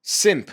Simp.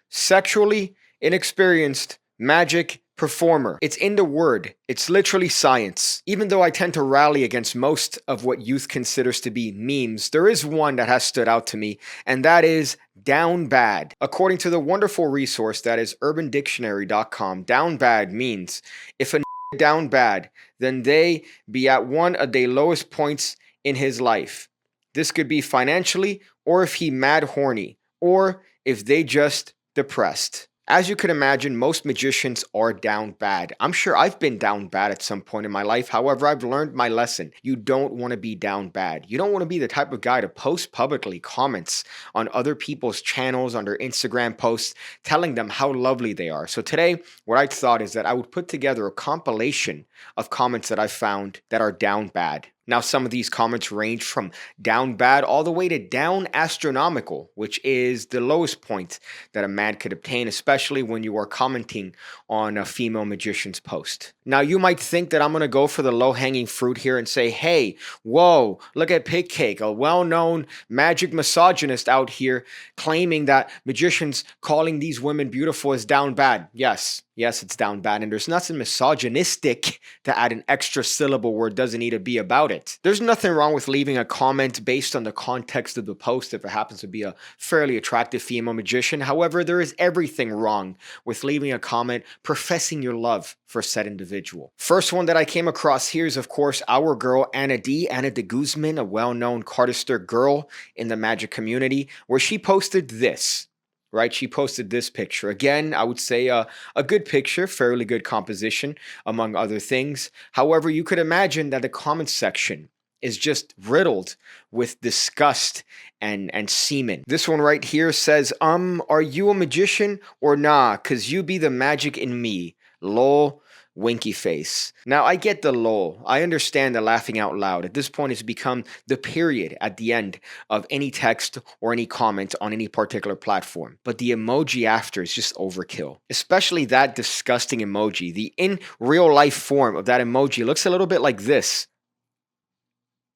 Sexually inexperienced magic performer. It's in the word. It's literally science. Even though I tend to rally against most of what youth considers to be memes, there is one that has stood out to me, and that is down bad. According to the wonderful resource that is urbandictionary.com, down bad means if a down bad, then they be at one of the lowest points in his life. This could be financially, or if he mad horny, or if they just depressed. As you can imagine, most magicians are down bad. I'm sure I've been down bad at some point in my life. However, I've learned my lesson. You don't want to be down bad. You don't want to be the type of guy to post publicly comments on other people's channels, on their Instagram posts, telling them how lovely they are. So today, what I thought is that I would put together a compilation of comments that I found that are down bad. Now, some of these comments range from down bad all the way to down astronomical, which is the lowest point that a man could obtain, especially when you are commenting on a female magician's post. Now, you might think that I'm going to go for the low-hanging fruit here and say, hey, whoa, look at PigCake, a well-known magic misogynist out here claiming that magicians calling these women beautiful is down bad. Yes, it's down bad, and there's nothing misogynistic to add an extra syllable where it doesn't need to be about it. There's nothing wrong with leaving a comment based on the context of the post if it happens to be a fairly attractive female magician. However, there is everything wrong with leaving a comment professing your love for said individual. First one that I came across here is, of course, our girl Anna de Guzman, a well-known cardistic girl in the magic community, where she posted this. Right, she posted this picture. Again, I would say a good picture, fairly good composition, among other things. However, you could imagine that the comment section is just riddled with disgust and semen. This one right here says, are you a magician or nah? Cause you be the magic in me. Lol. Winky face. Now, I get the lol. I understand the laughing out loud. At this point, it's become the period at the end of any text or any comment on any particular platform. But the emoji after is just overkill. Especially that disgusting emoji. The in real life form of that emoji looks a little bit like this.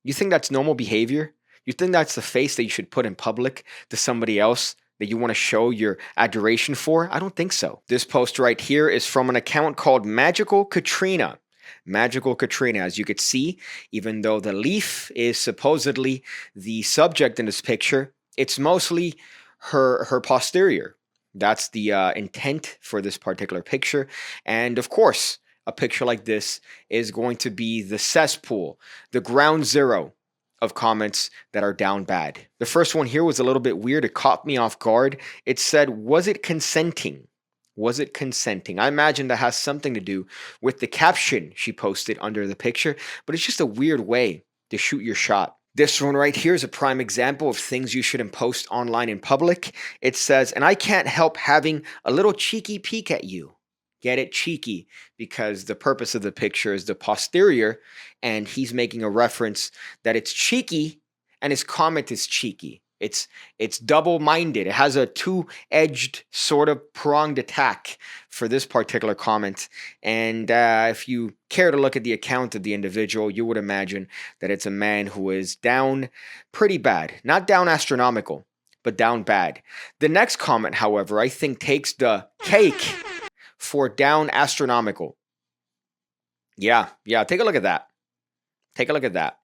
You think that's normal behavior? You think that's the face that you should put in public to somebody else that you want to show your adoration for? I don't think so. This post right here is from an account called Magical Katrina. Magical Katrina, as you could see, even though the leaf is supposedly the subject in this picture, it's mostly her posterior. That's the intent for this particular picture. And of course, a picture like this is going to be the cesspool, the ground zero of comments that are down bad. The first one here was a little bit weird. It caught me off guard. It said, was it consenting? Was it consenting? I imagine that has something to do with the caption she posted under the picture, but it's just a weird way to shoot your shot. This one right here is a prime example of things you shouldn't post online in public. It says, and I can't help having a little cheeky peek at you. Get it? Cheeky, because the purpose of the picture is the posterior, and he's making a reference that it's cheeky, and his comment is cheeky. It's double-minded. It has a two-edged sort of pronged attack for this particular comment. And if you care to look at the account of the individual, you would imagine that it's a man who is down pretty bad. Not down astronomical, but down bad. The next comment, however, I think takes the cake for down astronomical. Yeah, take a look at that. Take a look at that.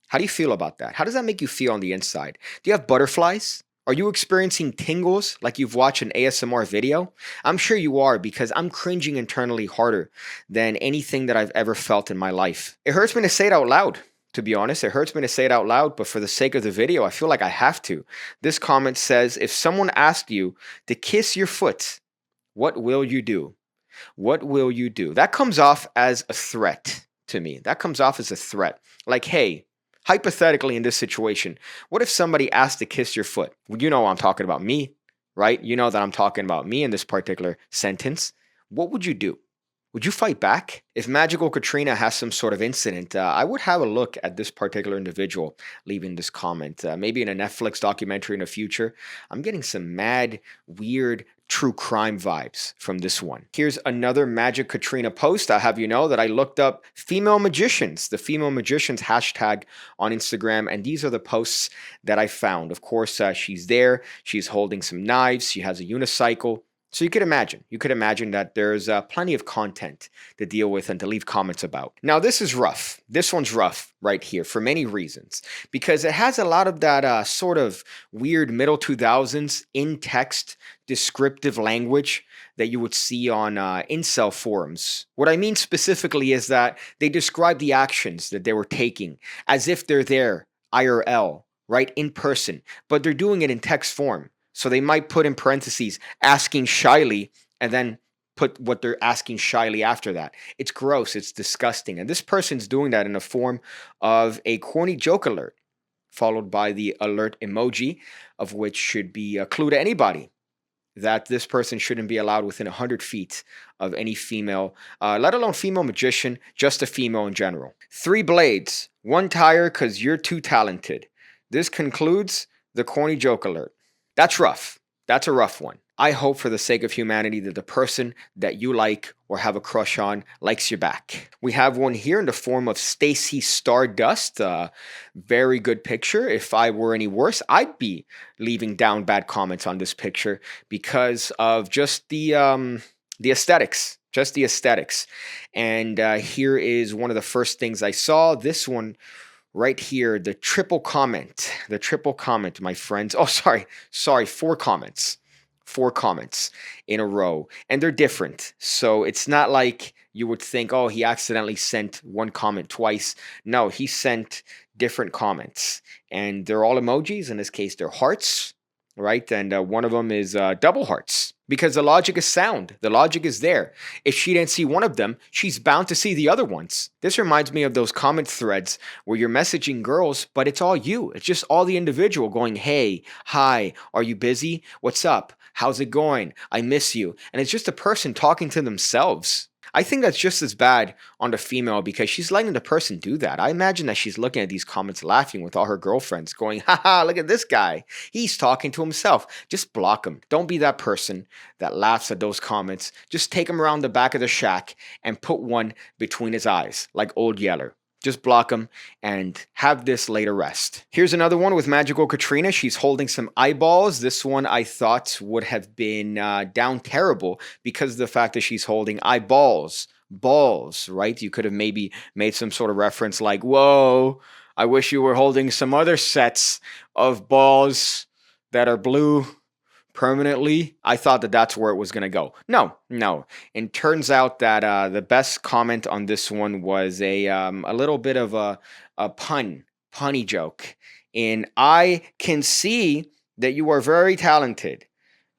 How do you feel about that? How does that make you feel on the inside? Do you have butterflies? Are you experiencing tingles like you've watched an ASMR video? I'm sure you are, because I'm cringing internally harder than anything that I've ever felt in my life. It hurts me to say it out loud. To be honest, it hurts me to say it out loud, but for the sake of the video, I feel like I have to. This comment says, if someone asked you to kiss your foot, what will you do? What will you do? That comes off as a threat to me. That comes off as a threat. Like, hey, hypothetically in this situation, what if somebody asked to kiss your foot? Well, you know I'm talking about me, right? You know that I'm talking about me in this particular sentence. What would you do? Would you fight back? If Magical Katrina has some sort of incident, I would have a look at this particular individual leaving this comment. Maybe in a Netflix documentary in the future. I'm getting some mad, weird, true crime vibes from this one. Here's another Magic Katrina post. I'll have you know that I looked up female magicians, the female magicians hashtag on Instagram, and these are the posts that I found. Of course, she's there. She's holding some knives. She has a unicycle. So you could imagine that there's plenty of content to deal with and to leave comments about. Now, this is rough. This one's rough right here for many reasons, because it has a lot of that sort of weird middle 2000s in-text descriptive language that you would see on incel forums. What I mean specifically is that they describe the actions that they were taking as if they're there, IRL, right, in person, but they're doing it in text form. So they might put in parentheses, asking shyly, and then put what they're asking shyly after that. It's gross. It's disgusting. And this person's doing that in the form of a corny joke alert, followed by the alert emoji, of which should be a clue to anybody that this person shouldn't be allowed within 100 feet of any female, let alone female magician, just a female in general. 3 blades, 1 tire because you're too talented. This concludes the corny joke alert. That's rough. That's a rough one. I hope for the sake of humanity that the person that you like or have a crush on likes you back. We have one here in the form of Stacy Stardust. Very good picture. If I were any worse, I'd be leaving down bad comments on this picture because of just the aesthetics. Just the aesthetics. And here is one of the first things I saw. This one right here, the triple comment, my friends. Oh, sorry, 4 comments. 4 comments in a row, and they're different. So it's not like you would think, oh, he accidentally sent one comment twice. No, he sent different comments, and they're all emojis. In this case, they're hearts, right? And one of them is double hearts, because the logic is sound. The logic is there. If she didn't see one of them, she's bound to see the other ones. This reminds me of those comment threads where you're messaging girls, but it's all you. It's just all the individual going, hey, hi, are you busy? What's up? How's it going? I miss you. And it's just a person talking to themselves. I think that's just as bad on the female because she's letting the person do that. I imagine that she's looking at these comments laughing with all her girlfriends going, haha, look at this guy. He's talking to himself. Just block him. Don't be that person that laughs at those comments. Just take him around the back of the shack and put one between his eyes like Old Yeller. Just block him and have this later rest. Here's another one with Magical Katrina. She's holding some eyeballs. This one I thought would have been down terrible because of the fact that she's holding eyeballs. Balls, right? You could have maybe made some sort of reference like, whoa, I wish you were holding some other sets of balls that are blue permanently. I thought that that's where it was going to go. No. And turns out that the best comment on this one was a little bit of a punny joke. And I can see that you are very talented.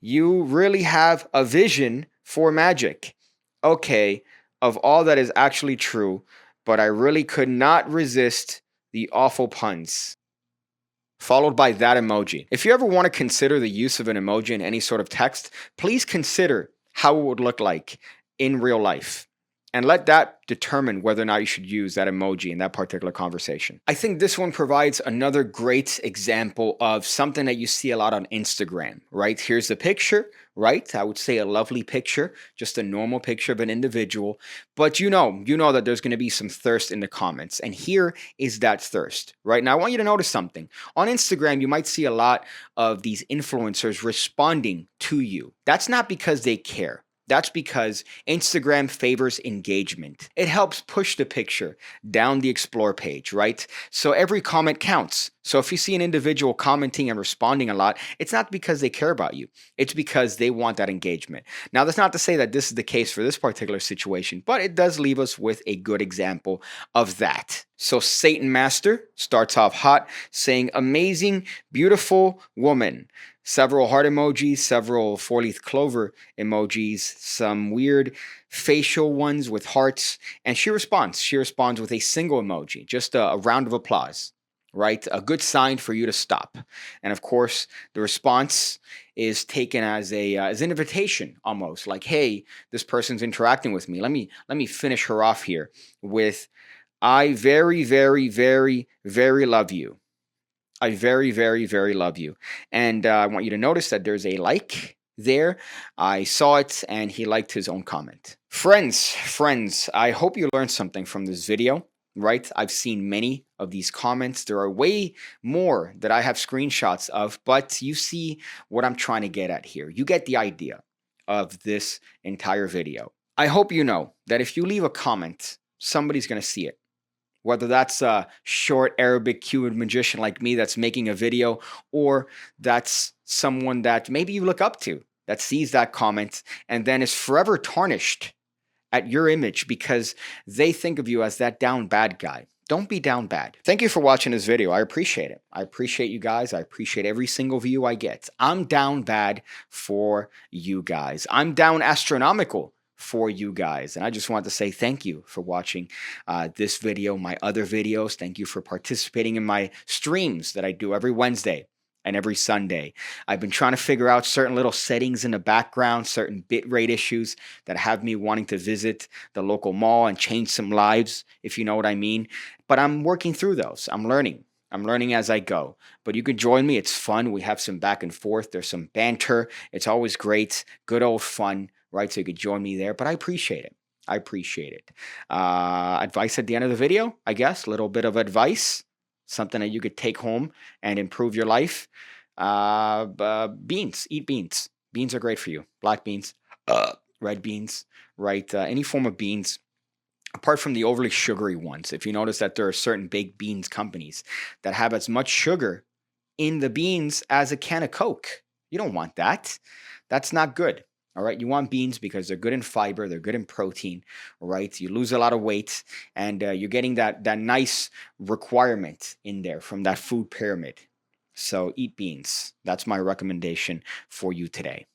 You really have a vision for magic. Okay, of all that is actually true, but I really could not resist the awful puns. Followed by that emoji. If you ever want to consider the use of an emoji in any sort of text, please consider how it would look like in real life. And let that determine whether or not you should use that emoji in that particular conversation. I think this one provides another great example of something that you see a lot on Instagram, right? Here's the picture, right? I would say a lovely picture, just a normal picture of an individual. But you know that there's going to be some thirst in the comments. And here is that thirst, right? Now, I want you to notice something. On Instagram, you might see a lot of these influencers responding to you. That's not because they care. That's because Instagram favors engagement. It helps push the picture down the explore page, right? So every comment counts. So if you see an individual commenting and responding a lot, it's not because they care about you. It's because they want that engagement. Now, that's not to say that this is the case for this particular situation, but it does leave us with a good example of that. So Satan Master starts off hot, saying, amazing, beautiful woman. Several heart emojis, several 4-leaf clover emojis, some weird facial ones with hearts, and she responds. She responds with a single emoji, just a round of applause, right? A good sign for you to stop. And of course, the response is taken as an invitation almost, like, hey, this person's interacting with me. Let me finish her off here with, I very, very, very, very love you. I very, very, very love you. And I want you to notice that there's a like there. I saw it and he liked his own comment. Friends, I hope you learned something from this video, right? I've seen many of these comments. There are way more that I have screenshots of, but you see what I'm trying to get at here. You get the idea of this entire video. I hope you know that if you leave a comment, somebody's going to see it. Whether that's a short Arabic Cuban magician like me that's making a video, or that's someone that maybe you look up to that sees that comment and then is forever tarnished at your image because they think of you as that down bad guy. Don't be down bad. Thank you for watching this video. I appreciate it. I appreciate you guys. I appreciate every single view I get. I'm down bad for you guys. I'm down astronomical for you guys. And I just want to say thank you for watching this video, my other videos. Thank you for participating in my streams that I do every Wednesday and every Sunday. I've been trying to figure out certain little settings in the background, certain bitrate issues that have me wanting to visit the local mall and change some lives, if you know what I mean. But I'm working through those. I'm learning. I'm learning as I go. But you can join me. It's fun. We have some back and forth. There's some banter. It's always great. Good old fun, right? So you could join me there. But I appreciate it. I appreciate it. Advice at the end of the video, I guess. A little bit of advice. Something that you could take home and improve your life. Beans. Eat beans. Beans are great for you. Black beans, red beans, right? Any form of beans, apart from the overly sugary ones. If you notice that there are certain baked beans companies that have as much sugar in the beans as a can of Coke. You don't want that. That's not good. All right, you want beans because they're good in fiber, they're good in protein, right? You lose a lot of weight, and you're getting that nice requirement in there from that food pyramid. So eat beans. That's my recommendation for you today.